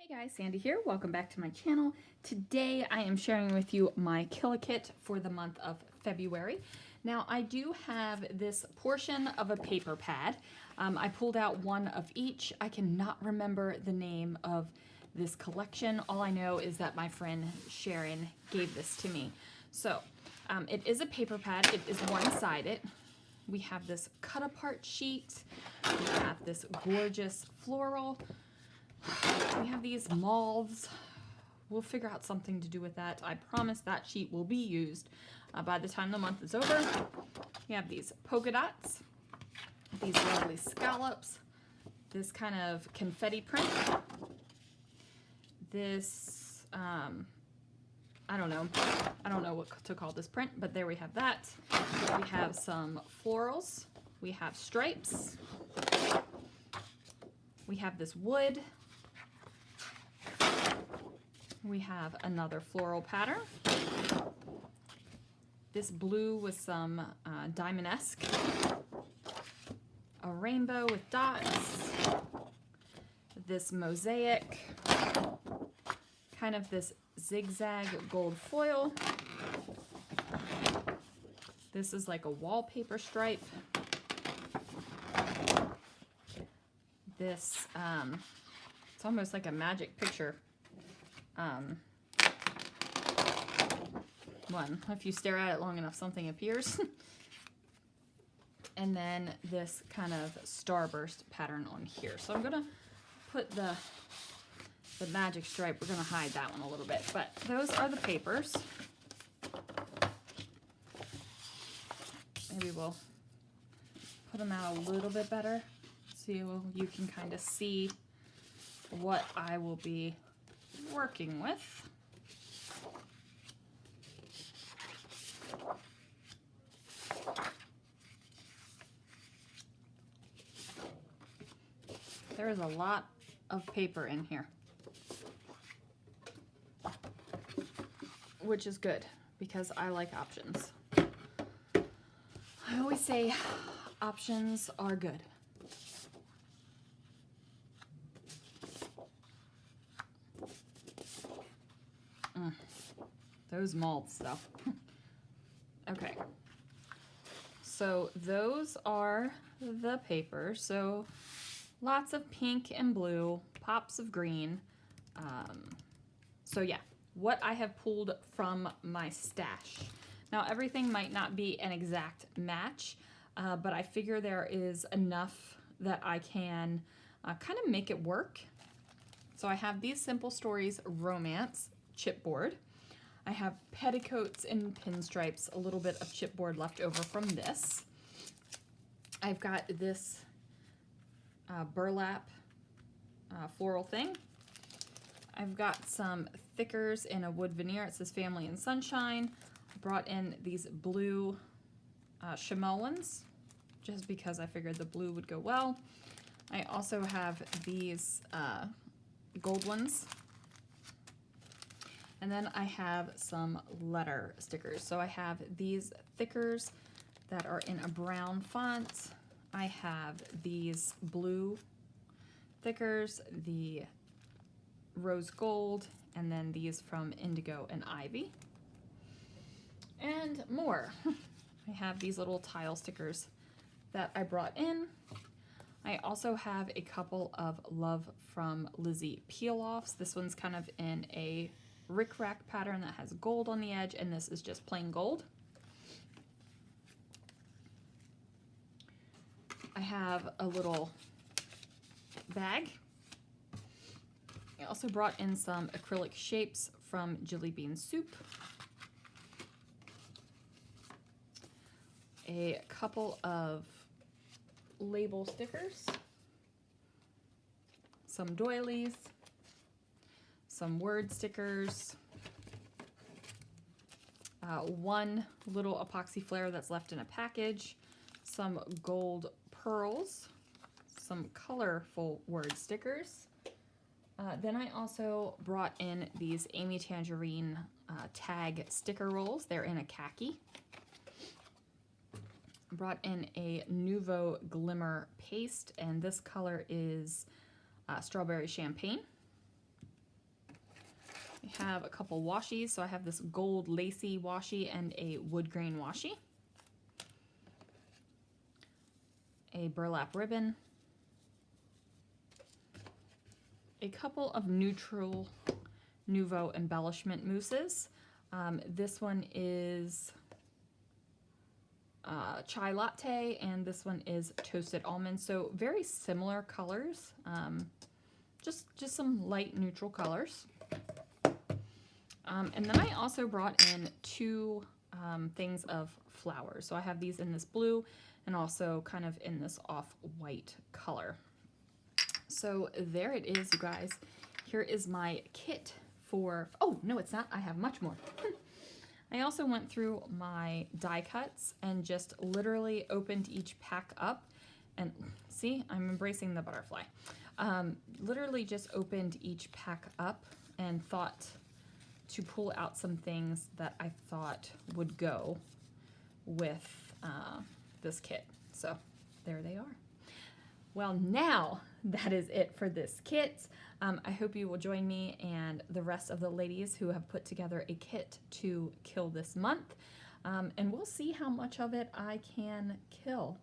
Hey guys, Sandy here. Welcome back to my channel. Today I am sharing with you my Kit for the month of February. Now I do have this portion of a paper pad. I pulled out one of each. I cannot remember the name of this collection. All I know is that my friend Sharon gave this to me. So it is a paper pad. It is one-sided. We have this cut apart sheet. We have this gorgeous floral. We have these moths. We'll figure out something to do with that. I promise that sheet will be used by the time the month is over. We have these polka dots, these lovely scallops, this kind of confetti print, this, I don't know what to call this print, but there we have that. We have some florals. We have stripes. We have this wood. We have another floral pattern. This blue with some diamond-esque. A rainbow with dots. This mosaic. Kind of this zigzag gold foil. This is like a wallpaper stripe. This, it's almost like a magic picture one. If you stare at it long enough, something appears. And then this kind of starburst pattern on here. So I'm gonna put the magic stripe, we're gonna hide that one a little bit, but those are the papers. Maybe we'll put them out a little bit better so you can kind of see what I will be working with. There is a lot of paper in here, which is good because I like options. I always say options are good. Those molds though. Okay, so those are the papers. So lots of pink and blue, pops of green. So yeah, what I have pulled from my stash. Now everything might not be an exact match, but I figure there is enough that I can kind of make it work. So I have these Simple Stories Romance chipboard. I have petticoats and pinstripes, a little bit of chipboard left over from this. I've got this burlap floral thing. I've got some thickers in a wood veneer. It says Family and Sunshine. I brought in these blue chamois ones just because I figured the blue would go well. I also have these gold ones. And then I have some letter stickers. So I have these thickers that are in a brown font. I have these blue thickers, the rose gold, and then these from Indigo and Ivy. And more. I have these little tile stickers that I brought in. I also have a couple of Love from Lizzie peel-offs. This one's kind of in a rickrack pattern that has gold on the edge, and this is just plain gold. I have a little bag. I also brought in some acrylic shapes from Jilly Bean Soup. A couple of label stickers. Some doilies. Some word stickers. One little epoxy flare that's left in a package. Some gold pearls, some colorful word stickers. Then I also brought in these Amy Tangerine tag sticker rolls. They're in a khaki. Brought in a Nouveau Glimmer paste, and this color is Strawberry Champagne. have a couple washies. So I have this gold lacy washi and a wood grain washi. A burlap ribbon. A couple of neutral Nouveau embellishment mousses. This one is chai latte, and this one is toasted almond. So very similar colors, just some light neutral colors. And then I also brought in two things of flowers. So I have these in this blue and also kind of in this off-white color. So there it is, you guys. Here is my kit for, oh, no, it's not. I have much more. I also went through my die cuts and just literally opened each pack up. And see, I'm embracing the butterfly. Literally just opened each pack up and thought to pull out some things that I thought would go with this kit. So there they are. Well, now that is it for this kit. I hope you will join me and the rest of the ladies who have put together a kit to kill this month. And we'll see how much of it I can kill.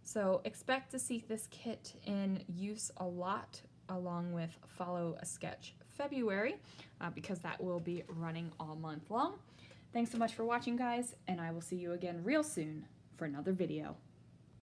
So expect to see this kit in use a lot, along with Follow a Sketch February, because that will be running all month long. Thanks so much for watching, guys, and I will see you again real soon for another video.